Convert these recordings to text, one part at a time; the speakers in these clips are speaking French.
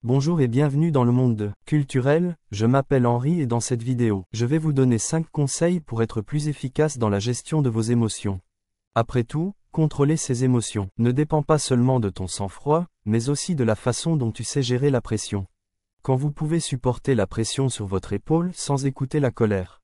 Bonjour et bienvenue dans le monde de culturel, je m'appelle Henri et dans cette vidéo, je vais vous donner 5 conseils pour être plus efficace dans la gestion de vos émotions. Après tout, contrôler ses émotions ne dépend pas seulement de ton sang-froid, mais aussi de la façon dont tu sais gérer la pression. Quand vous pouvez supporter la pression sur votre épaule sans écouter la colère.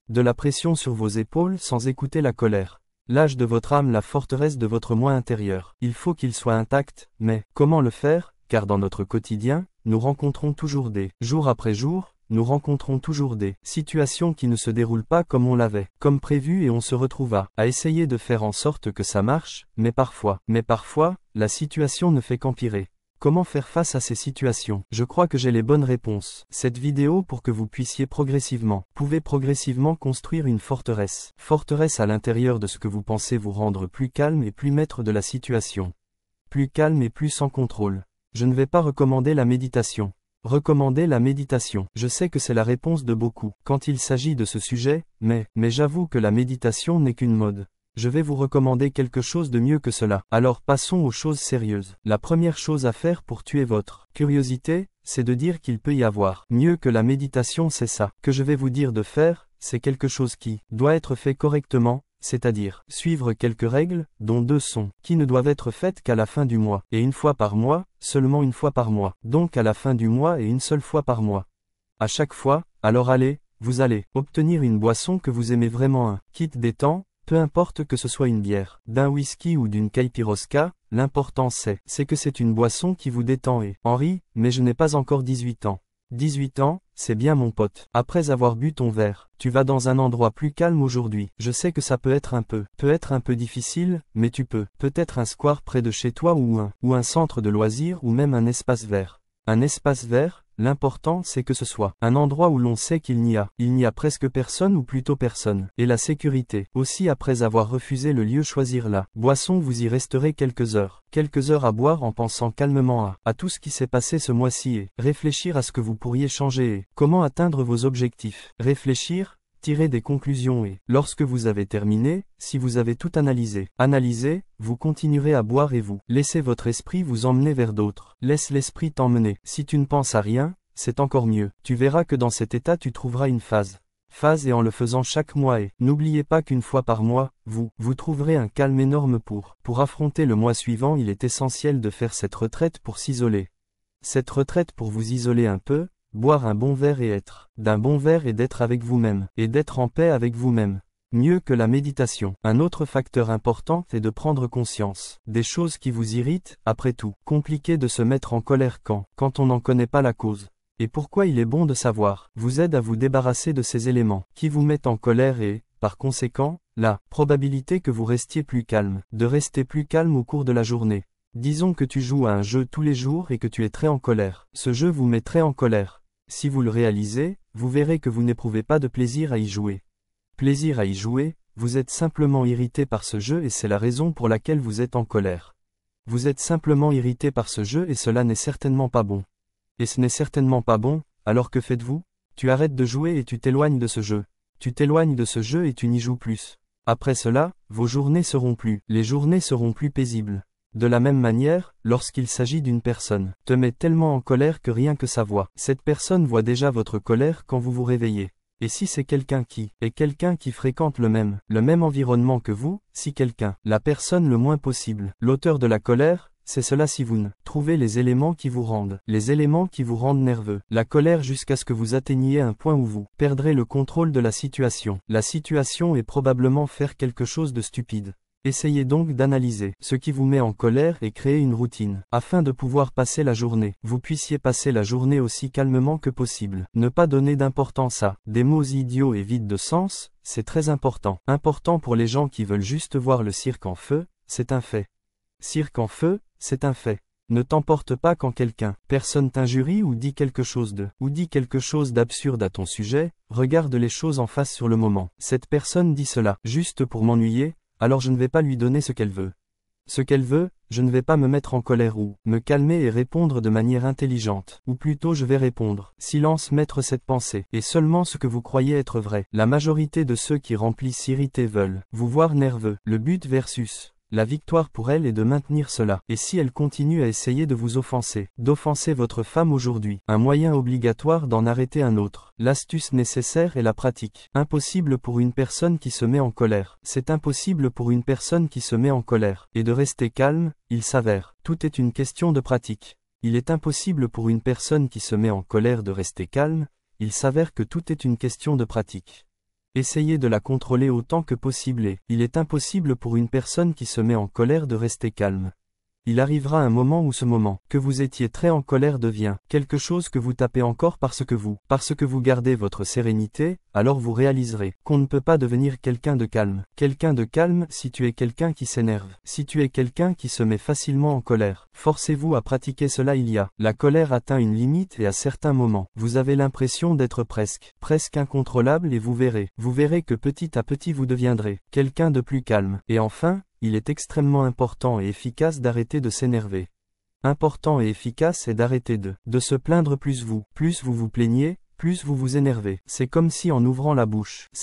De la pression sur vos épaules sans écouter la colère. L'âge de votre âme, la forteresse de votre moi intérieur. Il faut qu'il soit intact, mais comment le faire? Car dans notre quotidien, nous rencontrons toujours jour après jour, nous rencontrons toujours des situations qui ne se déroulent pas comme on l'avait, comme prévu et on se retrouve à essayer de faire en sorte que ça marche, mais parfois, la situation ne fait qu'empirer. Comment faire face à ces situations? Je crois que j'ai les bonnes réponses. Cette vidéo pour que vous puissiez pouvez progressivement construire une forteresse. Forteresse à l'intérieur de ce que vous pensez vous rendre plus calme et plus maître de la situation. Plus calme et plus sans contrôle. Je ne vais pas recommander la méditation. Recommander la méditation. Je sais que c'est la réponse de beaucoup quand il s'agit de ce sujet, mais j'avoue que la méditation n'est qu'une mode. Je vais vous recommander quelque chose de mieux que cela. Alors passons aux choses sérieuses. La première chose à faire pour tuer votre curiosité, c'est de dire qu'il peut y avoir mieux que la méditation. C'est ça que je vais vous dire de faire, c'est quelque chose qui doit être fait correctement, c'est-à-dire suivre quelques règles, dont 2 sont, qui ne doivent être faites qu'à la fin du mois, et une fois par mois, seulement une fois par mois, donc à la fin du mois et une seule fois par mois. À chaque fois, alors vous allez obtenir une boisson que vous aimez vraiment, un kit détend, peu importe que ce soit une bière, d'un whisky ou d'une caipirosca, l'important c'est que c'est une boisson qui vous détend et, Henri, mais je n'ai pas encore 18 ans. 18 ans, c'est bien mon pote. Après avoir bu ton verre, tu vas dans un endroit plus calme aujourd'hui. Je sais que ça peut être un peu difficile, mais tu peux. Peut-être un square près de chez toi ou un centre de loisirs ou même un espace vert. Un espace vert, l'important c'est que ce soit un endroit où l'on sait qu'il n'y a presque personne ou plutôt personne. Et la sécurité. Aussi après avoir refusé le lieu choisir la boisson vous y resterez quelques heures à boire en pensant calmement à tout ce qui s'est passé ce mois-ci et réfléchir à ce que vous pourriez changer et comment atteindre vos objectifs. Réfléchir, tirer des conclusions et, lorsque vous avez terminé, si vous avez tout analysé, vous continuerez à boire et vous laissez votre esprit vous emmener vers d'autres. Laisse l'esprit t'emmener. Si tu ne penses à rien, c'est encore mieux. Tu verras que dans cet état tu trouveras une phase et en le faisant chaque mois et n'oubliez pas qu'une fois par mois, vous trouverez un calme énorme pour affronter le mois suivant. Il est essentiel de faire cette retraite pour s'isoler. Cette retraite pour vous isoler un peu, boire un bon verre et être d'un bon verre et d'être avec vous-même, et d'être en paix avec vous-même. Mieux que la méditation. Un autre facteur important est de prendre conscience des choses qui vous irritent. Après tout, compliqué de se mettre en colère quand on n'en connaît pas la cause. Et pourquoi il est bon de savoir, vous aide à vous débarrasser de ces éléments qui vous mettent en colère et, par conséquent, la probabilité que vous restiez plus calme, de rester plus calme au cours de la journée. Disons que tu joues à un jeu tous les jours et que tu es très en colère. Ce jeu vous met très en colère. Si vous le réalisez, vous verrez que vous n'éprouvez pas de plaisir à y jouer. Plaisir à y jouer, vous êtes simplement irrité par ce jeu et c'est la raison pour laquelle vous êtes en colère. Vous êtes simplement irrité par ce jeu et cela n'est certainement pas bon. Et ce n'est certainement pas bon, alors que faites-vous? Tu arrêtes de jouer et tu t'éloignes de ce jeu. Tu t'éloignes de ce jeu et tu n'y joues plus. Après cela, les journées seront plus paisibles. De la même manière, lorsqu'il s'agit d'une personne, te met tellement en colère que rien que sa voix, cette personne voit déjà votre colère quand vous vous réveillez. Et si c'est quelqu'un qui fréquente le même environnement que vous, si la personne le moins possible, l'auteur de la colère, c'est cela si vous ne trouvez les éléments qui vous rendent nerveux, la colère jusqu'à ce que vous atteigniez un point où vous perdrez le contrôle de la situation. La situation est probablement faire quelque chose de stupide. Essayez donc d'analyser ce qui vous met en colère et créer une routine, afin de pouvoir passer la journée. Vous puissiez passer la journée aussi calmement que possible. Ne pas donner d'importance à des mots idiots et vides de sens, c'est très important. Important pour les gens qui veulent juste voir le cirque en feu, c'est un fait. Cirque en feu, c'est un fait. Ne t'emporte pas quand personne t'injurie ou dit quelque chose d'absurde à ton sujet, regarde les choses en face sur le moment. Cette personne dit cela juste pour m'ennuyer, alors je ne vais pas lui donner ce qu'elle veut. Ce qu'elle veut, je ne vais pas me mettre en colère ou me calmer et répondre de manière intelligente. Ou plutôt je vais répondre. Silence, mettre cette pensée. Et seulement ce que vous croyez être vrai. La majorité de ceux qui remplissent irrités veulent vous voir nerveux. Le but versus La victoire pour elle est de maintenir cela. Et si elle continue à essayer de vous offenser, d'offenser votre femme aujourd'hui, un moyen obligatoire d'en arrêter un autre. L'astuce nécessaire est la pratique. Impossible pour une personne qui se met en colère. C'est impossible pour une personne qui se met en colère. Et de rester calme, il s'avère. Tout est une question de pratique. Il est impossible pour une personne qui se met en colère de rester calme, il s'avère que tout est une question de pratique. Essayez de la contrôler autant que possible et il est impossible pour une personne qui se met en colère de rester calme. Il arrivera un moment où ce moment, que vous étiez très en colère devient quelque chose que vous tapez encore parce que vous gardez votre sérénité, alors vous réaliserez qu'on ne peut pas devenir quelqu'un de calme. Quelqu'un de calme si tu es quelqu'un qui s'énerve. Si tu es quelqu'un qui se met facilement en colère, forcez-vous à pratiquer cela. La colère atteint une limite et à certains moments, vous avez l'impression d'être presque incontrôlable et vous verrez que petit à petit vous deviendrez quelqu'un de plus calme. Et enfin, il est extrêmement important et efficace d'arrêter de s'énerver. Important et efficace est d'arrêter de se plaindre. Plus vous vous plaignez, plus vous vous énervez. C'est comme si en ouvrant la bouche,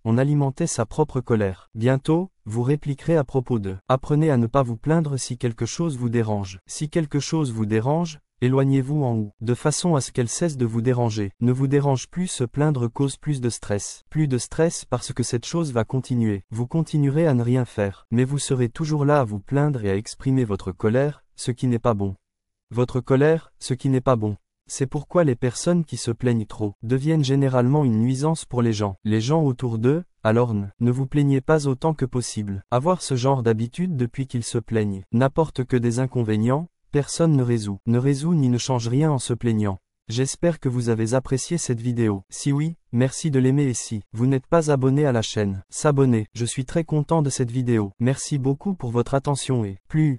on alimentait sa propre colère. Bientôt, vous répliquerez à propos de. Apprenez à ne pas vous plaindre si quelque chose vous dérange. Si quelque chose vous dérange, éloignez-vous en haut, de façon à ce qu'elle cesse de vous déranger. Ne vous dérange plus. Se plaindre cause plus de stress. Plus de stress parce que cette chose va continuer. Vous continuerez à ne rien faire, mais vous serez toujours là à vous plaindre et à exprimer votre colère, ce qui n'est pas bon. Votre colère, ce qui n'est pas bon. C'est pourquoi les personnes qui se plaignent trop deviennent généralement une nuisance pour les gens autour d'eux. Alors ne vous plaignez pas autant que possible. Avoir ce genre d'habitude depuis qu'ils se plaignent n'apporte que des inconvénients. Personne ne résout ni ne change rien en se plaignant. J'espère que vous avez apprécié cette vidéo. Si oui, merci de l'aimer et si vous n'êtes pas abonné à la chaîne, s'abonner. Je suis très content de cette vidéo. Merci beaucoup pour votre attention et plus